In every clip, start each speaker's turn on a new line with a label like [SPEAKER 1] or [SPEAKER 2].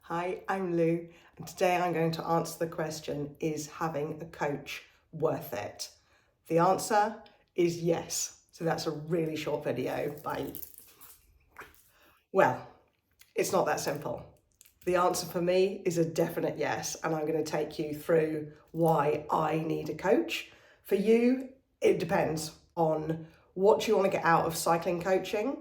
[SPEAKER 1] Hi, I'm Lou, and today I'm going to answer the question, is having a coach worth it? The answer is yes. So that's a really short video. Bye. Well, it's not that simple. The answer for me is a definite yes, and I'm going to take you through why I need a coach. For you, it depends on what you want to get out of cycling coaching,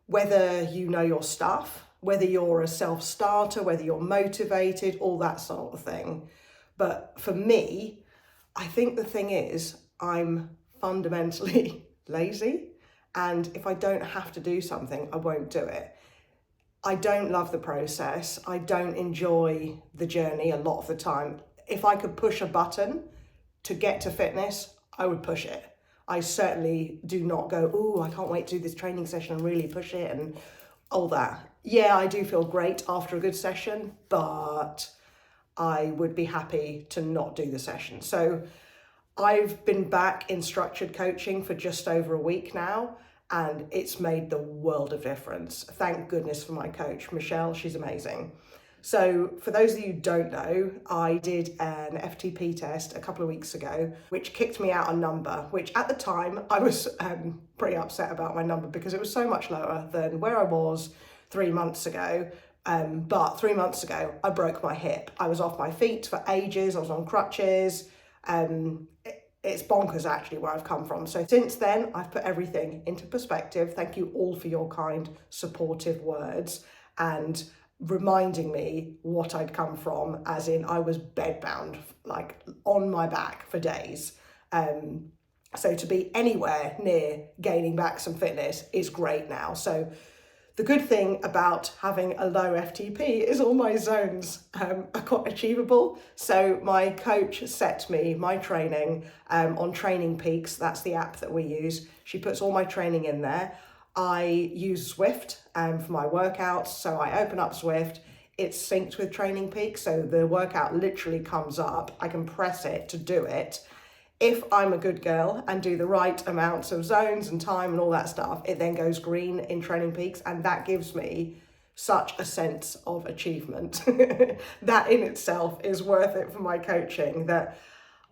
[SPEAKER 1] whether you know your stuff, whether you're a self-starter, whether you're motivated, all that sort of thing. But for me, I think the thing is, I'm fundamentally lazy, and if I don't have to do something, I won't do it. I don't love the process. I don't enjoy the journey a lot of the time. If I could push a button to get to fitness, I would push it. I certainly do not go, oh, I can't wait to do this training session and really push it and all that. Yeah, I do feel great after a good session, but I would be happy to not do the session. So I've been back in structured coaching for just over a week now, and it's made the world of difference. Thank goodness for my coach, Michelle. She's amazing. So for those of you who don't know, I did an FTP test a couple of weeks ago, which kicked me out a number, which at the time I was pretty upset about my number because it was so much lower than where I was 3 months ago. But 3 months ago, I broke my hip. I was off my feet for ages. I was on crutches. It's bonkers actually where I've come from. So since then, I've put everything into perspective. Thank you all for your kind, supportive words and reminding me what I'd come from, as in I was bedbound, like on my back for days. So to be anywhere near gaining back some fitness is great now. So the good thing about having a low FTP is all my zones are quite achievable. So my coach set me my training on Training Peaks. That's the app that we use. She puts all my training in there. I use Zwift for my workouts. So I open up Zwift. It's synced with Training Peaks. So the workout literally comes up. I can press it to do it. If I'm a good girl and do the right amounts of zones and time and all that stuff, it then goes green in Training Peaks, and that gives me such a sense of achievement. That in itself is worth it for my coaching, that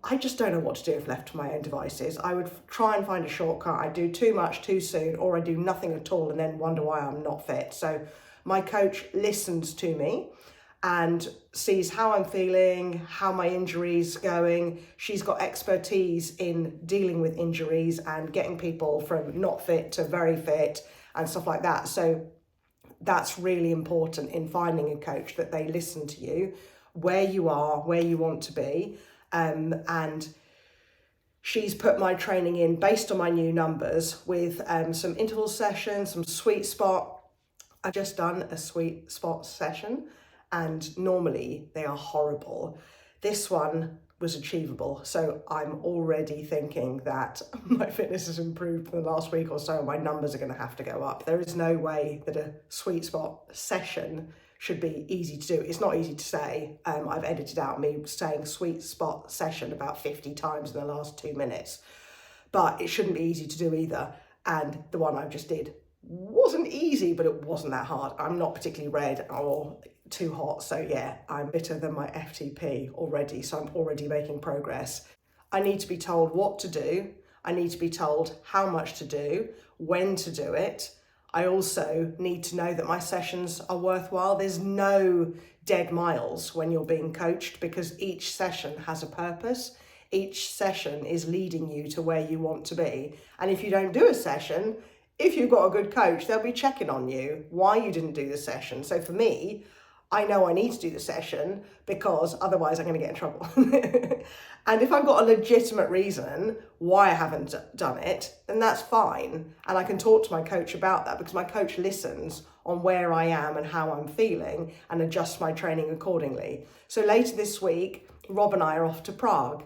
[SPEAKER 1] I just don't know what to do if left to my own devices. I would try and find a shortcut. I do too much too soon, or I do nothing at all and then wonder why I'm not fit. So my coach listens to me and sees how I'm feeling, how my injury's going. She's got expertise in dealing with injuries and getting people from not fit to very fit and stuff like that. So that's really important in finding a coach, that they listen to you, where you are, where you want to be. And she's put my training in based on my new numbers with some interval sessions, some sweet spot. I've just done a sweet spot session, and normally they are horrible. This one was achievable, so I'm already thinking that my fitness has improved in the last week or so. My numbers are going to have to go up. There is no way that a sweet spot session should be easy to do. It's not easy to say. I've edited out me saying sweet spot session about 50 times in the last 2 minutes, but it shouldn't be easy to do either. And the one I just did wasn't easy, but it wasn't that hard. I'm not particularly red or too hot, so yeah, I'm fitter than my FTP already, so I'm already making progress. I need to be told what to do. I need to be told how much to do, when to do it. I also need to know that my sessions are worthwhile. There's no dead miles when you're being coached, because each session has a purpose. Each session is leading you to where you want to be. And if you don't do a session, if you've got a good coach, they'll be checking on you why you didn't do the session. So for me, I know I need to do the session because otherwise I'm going to get in trouble. And if I've got a legitimate reason why I haven't done it, then that's fine. And I can talk to my coach about that, because my coach listens on where I am and how I'm feeling and adjusts my training accordingly. So later this week, Rob and I are off to Prague.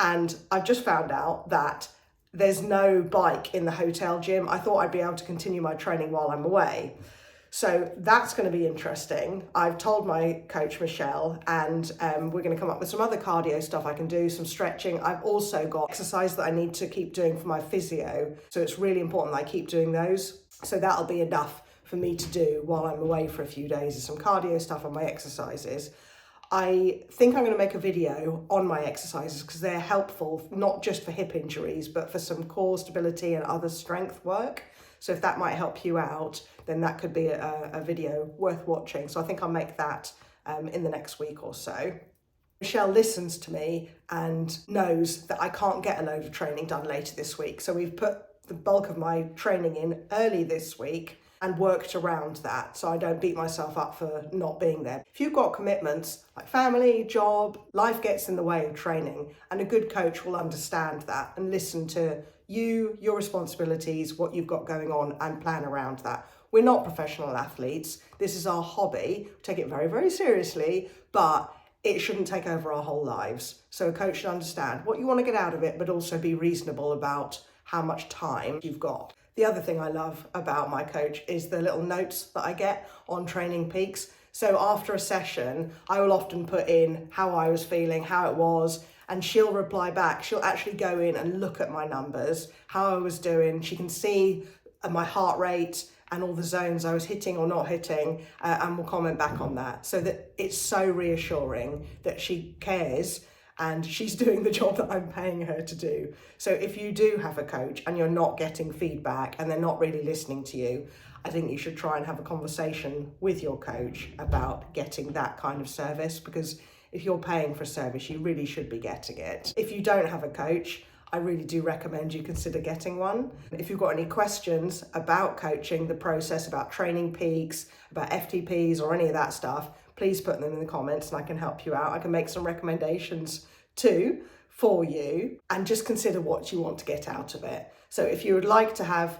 [SPEAKER 1] And I've just found out that there's no bike in the hotel gym. I thought I'd be able to continue my training while I'm away. So that's going to be interesting. I've told my coach, Michelle, and we're going to come up with some other cardio stuff I can do, some stretching. I've also got exercise that I need to keep doing for my physio. So it's really important that I keep doing those. So that'll be enough for me to do while I'm away for a few days is some cardio stuff on my exercises. I think I'm going to make a video on my exercises because they're helpful, not just for hip injuries, but for some core stability and other strength work. So if that might help you out, then that could be a video worth watching. So I think I'll make that in the next week or so. Michelle listens to me and knows that I can't get a load of training done later this week. So we've put the bulk of my training in early this week and worked around that so I don't beat myself up for not being there. If you've got commitments like family, job, life gets in the way of training, and a good coach will understand that and listen to you, your responsibilities, what you've got going on, and plan around that. We're not professional athletes. This is our hobby. We take it very, very seriously, but it shouldn't take over our whole lives. So a coach should understand what you want to get out of it, but also be reasonable about how much time you've got. The other thing I love about my coach is the little notes that I get on Training Peaks. So after a session, I will often put in how I was feeling, how it was, and she'll reply back. She'll actually go in and look at my numbers, how I was doing. She can see my heart rate and all the zones I was hitting or not hitting, and will comment back on that. So that it's so reassuring that she cares and she's doing the job that I'm paying her to do. So if you do have a coach and you're not getting feedback and they're not really listening to you, I think you should try and have a conversation with your coach about getting that kind of service, because if you're paying for a service, you really should be getting it. If you don't have a coach, I really do recommend you consider getting one. If you've got any questions about coaching, the process, about Training Peaks, about FTPs or any of that stuff, please put them in the comments and I can help you out. I can make some recommendations too for you, and just consider what you want to get out of it. So if you would like to have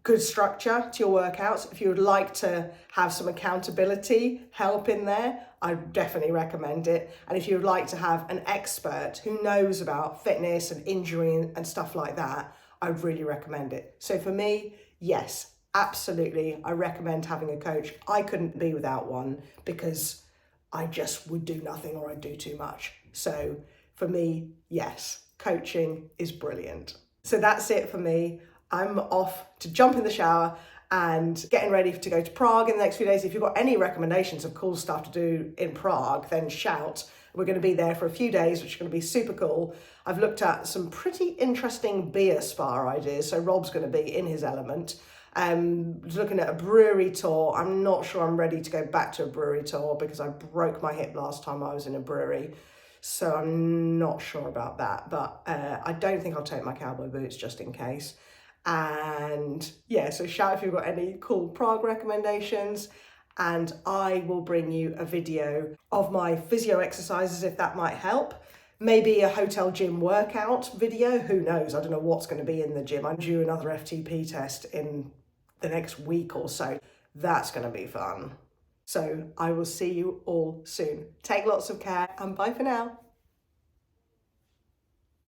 [SPEAKER 1] good structure to your workouts, if you would like to have some accountability help in there, I definitely recommend it. And if you would like to have an expert who knows about fitness and injury and stuff like that, I would really recommend it. So for me, yes, absolutely, I recommend having a coach. I couldn't be without one because I just would do nothing or I'd do too much. So for me, yes, coaching is brilliant. So that's it for me. I'm off to jump in the shower and getting ready to go to Prague in the next few days. If you've got any recommendations of cool stuff to do in Prague, then shout. We're going to be there for a few days, which is going to be super cool. I've looked at some pretty interesting beer spa ideas, so Rob's going to be in his element. Looking at a brewery tour. I'm not sure I'm ready to go back to a brewery tour because I broke my hip last time I was in a brewery. So I'm not sure about that, but I don't think I'll take my cowboy boots just in case. And yeah, so shout if you've got any cool Prague recommendations, and I will bring you a video of my physio exercises if that might help. Maybe a hotel gym workout video, who knows, I don't know what's going to be in the gym. I'm due another FTP test in the next week or so. That's going to be fun. So I will see you all soon. Take lots of care and bye for now.